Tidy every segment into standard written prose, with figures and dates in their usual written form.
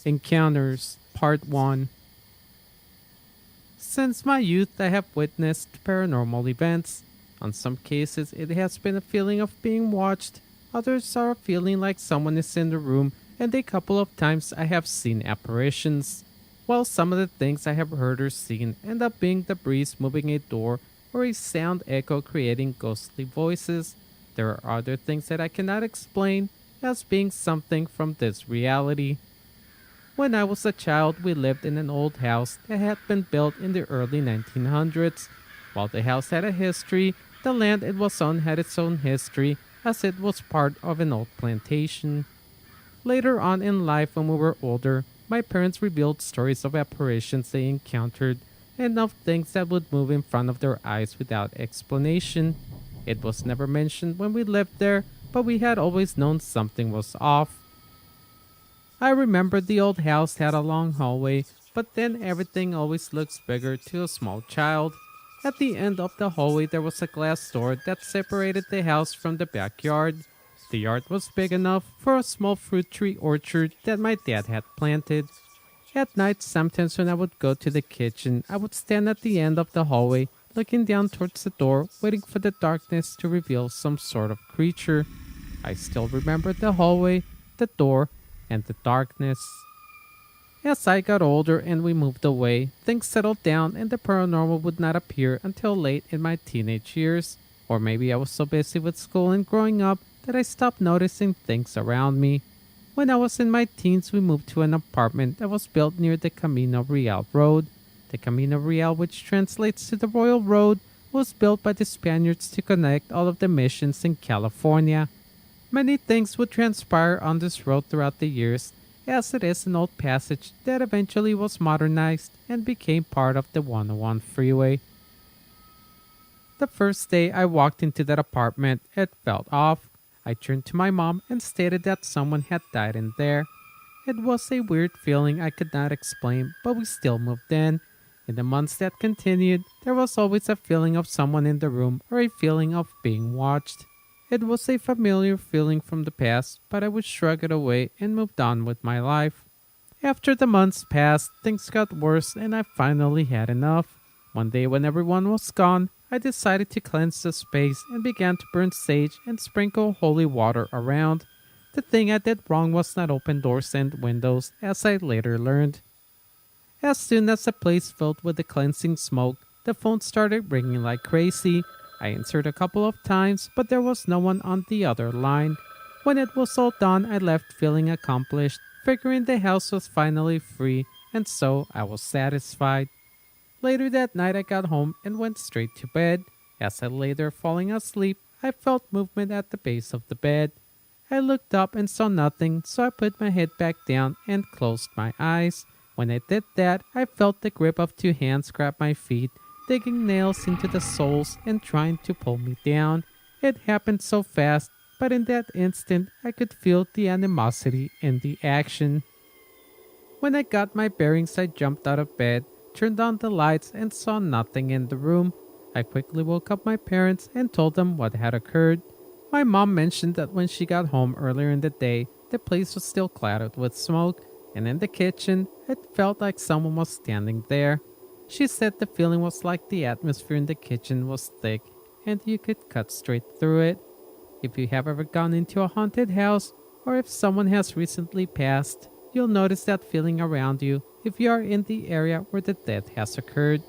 Encounters Part 1. Since my youth, I have witnessed paranormal events. On some cases, it has been a feeling of being watched. Others are a feeling like someone is in the room, and a couple of times I have seen apparitions. While some of the things I have heard or seen end up being the breeze moving a door or a sound echo creating ghostly voices, there are other things that I cannot explain as being something from this reality. When I was a child, we lived in an old house that had been built in the early 1900s. While the house had a history, the land it was on had its own history, as it was part of an old plantation. Later on in life, when we were older, my parents revealed stories of apparitions they encountered and of things that would move in front of their eyes without explanation. It was never mentioned when we lived there, but we had always known something was off. I remember the old house had a long hallway, but then everything always looks bigger to a small child. At the end of the hallway, there was a glass door that separated the house from the backyard. The yard was big enough for a small fruit tree orchard that my dad had planted. At night, sometimes when I would go to the kitchen, I would stand at the end of the hallway, looking down towards the door, waiting for the darkness to reveal some sort of creature. I still remember the hallway, the door, and the darkness. As I got older and we moved away, things settled down and the paranormal would not appear until late in my teenage years. Or maybe I was so busy with school and growing up that I stopped noticing things around me. When I was in my teens, we moved to an apartment that was built near the Camino Real Road. The Camino Real, which translates to the Royal Road, was built by the Spaniards to connect all of the missions in California. Many things would transpire on this road throughout the years, as it is an old passage that eventually was modernized and became part of the 101 freeway. The first day I walked into that apartment, it felt off. I turned to my mom and stated that someone had died in there. It was a weird feeling I could not explain, but we still moved in. In the months that continued, there was always a feeling of someone in the room or a feeling of being watched. It was a familiar feeling from the past, but I would shrug it away and moved on with my life. After the months passed, things got worse and I finally had enough. One day when everyone was gone, I decided to cleanse the space and began to burn sage and sprinkle holy water around. The thing I did wrong was not open doors and windows, as I later learned. As soon as the place filled with the cleansing smoke, the phone started ringing like crazy. I answered a couple of times, but there was no one on the other line. When it was all done, I left feeling accomplished, figuring the house was finally free, and so I was satisfied. Later that night, I got home and went straight to bed. As I lay there falling asleep, I felt movement at the base of the bed. I looked up and saw nothing, so I put my head back down and closed my eyes. When I did that, I felt the grip of two hands grab my feet, digging nails into the soles and trying to pull me down. It happened so fast, but in that instant, I could feel the animosity in the action. When I got my bearings, I jumped out of bed, turned on the lights, and saw nothing in the room. I quickly woke up my parents and told them what had occurred. My mom mentioned that when she got home earlier in the day, the place was still clouded with smoke, and in the kitchen, it felt like someone was standing there. She said the feeling was like the atmosphere in the kitchen was thick and you could cut straight through it. If you have ever gone into a haunted house or if someone has recently passed, you'll notice that feeling around you if you are in the area where the death has occurred.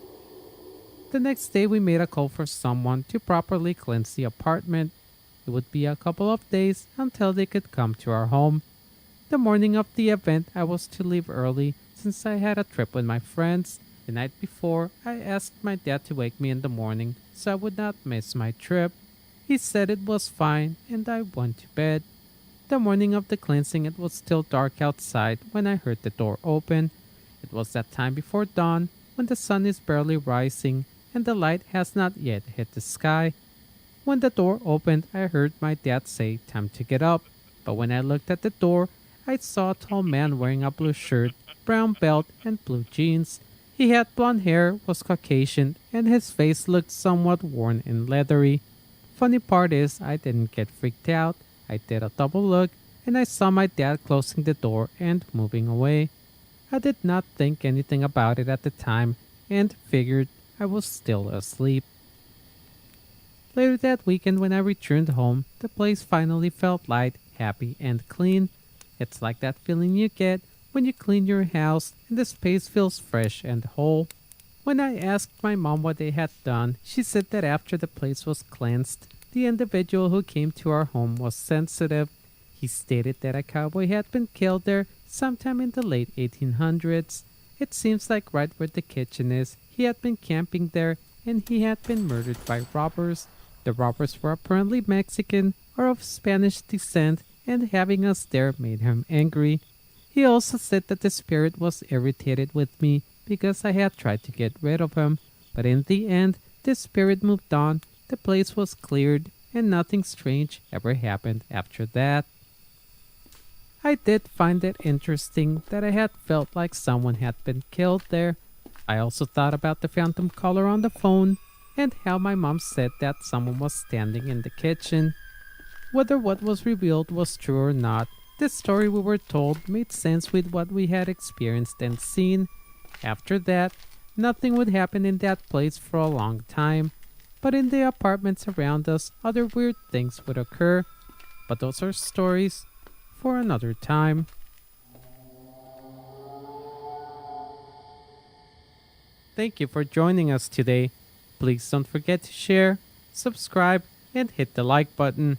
The next day we made a call for someone to properly cleanse the apartment. It would be a couple of days until they could come to our home. The morning of the event, I was to leave early since I had a trip with my friends. The night before, I asked my dad to wake me in the morning so I would not miss my trip. He said it was fine and I went to bed. The morning of the cleansing, it was still dark outside when I heard the door open. It was that time before dawn when the sun is barely rising and the light has not yet hit the sky. When the door opened, I heard my dad say, "Time to get up." But when I looked at the door, I saw a tall man wearing a blue shirt, brown belt, and blue jeans. He had blonde hair, was Caucasian, and his face looked somewhat worn and leathery. Funny part is, I didn't get freaked out. I did a double look, and I saw my dad closing the door and moving away. I did not think anything about it at the time and figured I was still asleep. Later that weekend, when I returned home, the place finally felt light, happy, and clean. It's like that feeling you get when you clean your house and the space feels fresh and whole. When I asked my mom what they had done, she said that after the place was cleansed, the individual who came to our home was sensitive. He stated that a cowboy had been killed there sometime in the late 1800s. It seems like right where the kitchen is, he had been camping there and he had been murdered by robbers. The robbers were apparently Mexican or of Spanish descent, and having us there made him angry. He also said that the spirit was irritated with me because I had tried to get rid of him, but in the end, the spirit moved on, the place was cleared, and nothing strange ever happened after that. I did find it interesting that I had felt like someone had been killed there. I also thought about the phantom caller on the phone and how my mom said that someone was standing in the kitchen. Whether what was revealed was true or not, the story we were told made sense with what we had experienced and seen. After that, nothing would happen in that place for a long time, but in the apartments around us, other weird things would occur. But those are stories for another time. Thank you for joining us today. Please don't forget to share, subscribe, and hit the like button.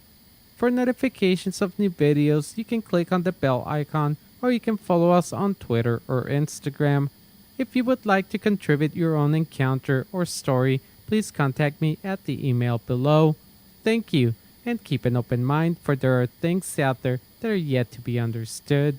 For notifications of new videos, you can click on the bell icon or you can follow us on Twitter or Instagram. If you would like to contribute your own encounter or story, please contact me at the email below. Thank you, and keep an open mind, for there are things out there that are yet to be understood.